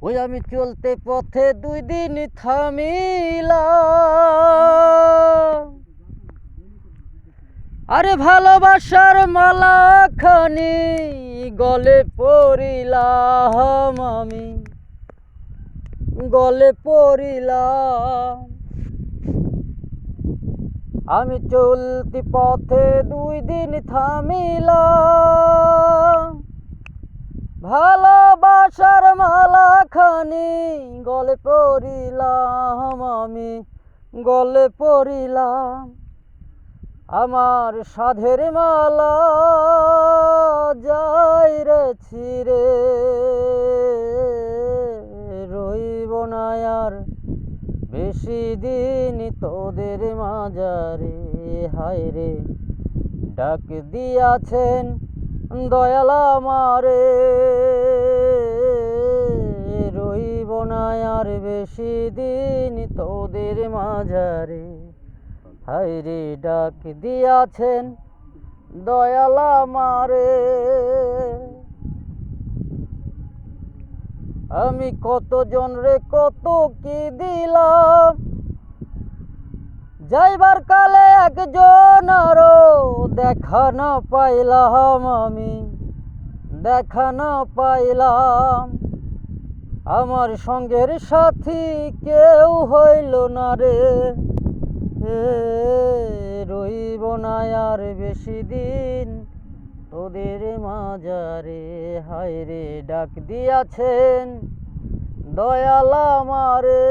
ওই আমি চলতে পথে 2 দিন থামিলাম, আরে ভালোবাসার মালাখানি গলে পড়িলাম, আমি গলে পড়িলাম। আমি চলতি পথে 2 দিন থামিলাম, ভালোবাসার মালাখানি গলে পড়িলাম, আমি গলে পড়িলাম। আমার সাধের মালা যাই রে ছিঁড়ে, রইব না আর বেশি দিন তোদের মাঝারে। হায় রে ডাক দিয়াছেন দয়াল আমারে, রইব না আর বেশি দিন তোদের মাঝারে। হায় রে ডাক দিয়াছেন দয়াল আমারে। আমি কতজন রে কত কি দিলাম, যাইবার কালে একজন আরো দেখা না পাইলাম, আমি দেখা না পাইলাম। আমার সঙ্গের সাথী কেউ হইল না রে, রইব না আর বেশি দিন তোদের মাঝারে। হায় রে ডাক দিয়াছেন দয়াল আমারে।